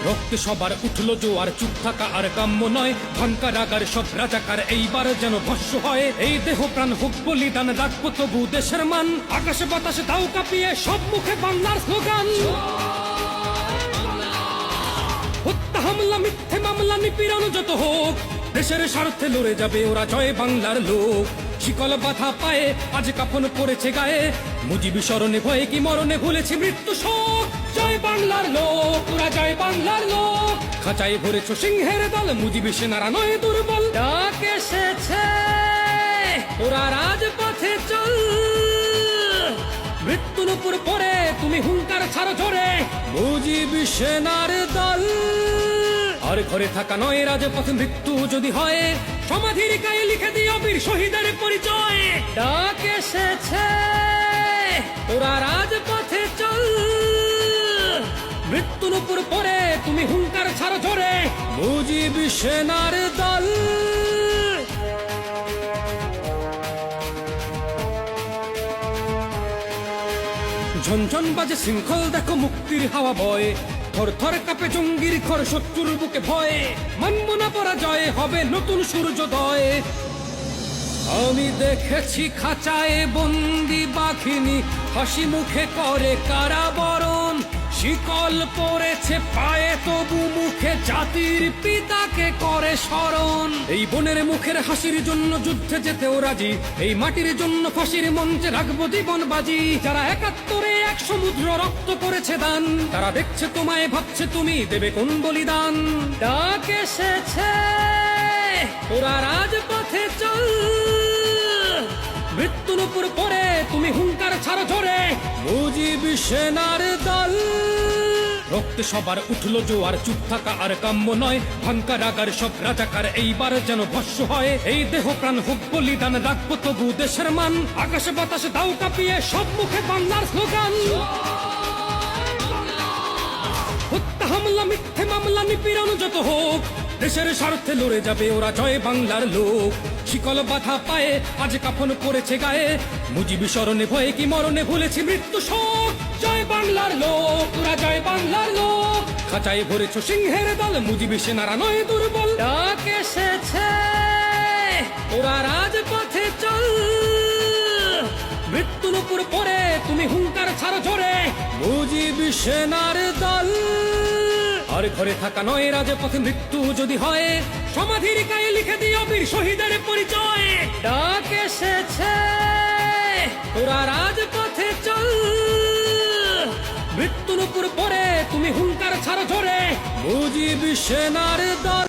রক্তে সবার উঠলো জোয়ার, চুপ থাকা আর কাম্য নয়। ভাঙ্কা রাগার সব রাজাকার এইবার যেন ভস্য হয়। এই দেহ প্রাণ হোক বলিদান, রাখবো তবু দেশের মান। আকাশে বাতাসে দাও কাঁপিয়ে সব মুখে বাংলার স্লোগান। হত্যা হামলা মিথ্যে মামলা নিপীড়ন যত হোক, দেশের স্বার্থে লড়ে যাবে ওরা, জয় বাংলার লোক। শিকল বাধা পায়ে আজ কাফন পড়েছে গায়ে, মুজিবি স্মরণে ভয়ে কি মরণে ভুলেছি মৃত্যু শোক। জয় বাংলার লোক, ওরা জয় বাংলার লোক। খাঁচায় ভরেছ সিংহের দল, মুজিবি সেনারা নয় দুর্বল। ডাক এসেছে ওরা রাজপথে চল, মৃত্যুর উপর পরে তুমি হুঙ্কার ছাড়ো জোরে, মুজিবি সেনার দল। আর ঘরে থাকা নয় রাজপথে মৃত্যু যদি হয়, সমাধির গায়ে লিখে দিও বীর শহীদের পরিচয়। ডাক এসেছে ওরা রাজপথে চল, মৃত্যুর উপর পরে তুমি হুঙ্কার ছাড়ো জোরে, মুজিবি সেনার দল। ঝনঝন বাজে শৃঙ্খল দেখো মুক্তির হাওয়া বয়, থর থর কাঁপে জঙ্গির ঘর শত্রুর বুকে ভয়ে। মানব না পরাজয়, হবে নতুন সূর্যোদয়। আমি দেখেছি খাঁচায় বন্দি বাঘিনী, হাসি মুখে করে কারাবরণ। শিকল পড়েছে পায়ে তবু মুখে জাতির পিতাকে করে স্মরণ। এই বনের মুখের হাসির জন্য যুদ্ধে যেতেও রাজি, এই মাটির জন্য ফাঁসির মঞ্চে রাখবো জীবন বাজি। যারা ৭১-এ এক সমুদ্র রক্ত করেছে দান, তারা দেখছে তোমায়, ভাবছে তুমি দেবে কোন বলিদান। ডাক এসেছে ওরা রাজপথে চল, মৃত্যুর উপর পরে তুমি হুঙ্কার ছাড়ো জোরে, মুজিবি সেনার দল। রক্তে সবার উঠলো জোয়ার, চুপ থাকা আর কাম্য নয়। ভাঙ্কা রাগার সব রাজাকার এইবার যেন ভস্য হয়। এই দেহ প্রাণ হোক বলিদান, রাখবো তবু দেশের মান। আকাশে বাতাসে দাও কাঁপিয়ে সব মুখে বাংলার স্লোগান। হত্যা হামলা মিথ্যে মামলা নিপীড়ন যত হোক, দেশের স্বার্থে লড়ে যাবে ওরা, জয় বাংলার লোক। শিকল বাধা পায়ে আজ কাফন পড়েছে গায়ে, মুজিবি স্মরণে ভয়ে কি মরণে ভুলেছি মৃত্যু শোক। জয় বাংলার লোক, ওরা জয় বাংলার লোক। খাঁচায় ভরেছ সিংহের দল, মুজিবি সেনারা নয় দুর্বল। ডাক এসেছে ওরা রাজপথে চল, মৃত্যুর উপর পরে তুমি হুঙ্কার ছাড়ো জোরে, মুজিবি সেনার দল। আর ঘরে থাকা নয় রাজপথে মৃত্যু যদি হয়, সমাধির গায়ে লিখে দিও বীর শহীদের পরিচয়। ডাক এসেছে ওরা রাজপথে চল, মৃত্যুর উপর পরে তুমি হুঙ্কার ছাড়ো জোরে, মুজিবি সেনার দল।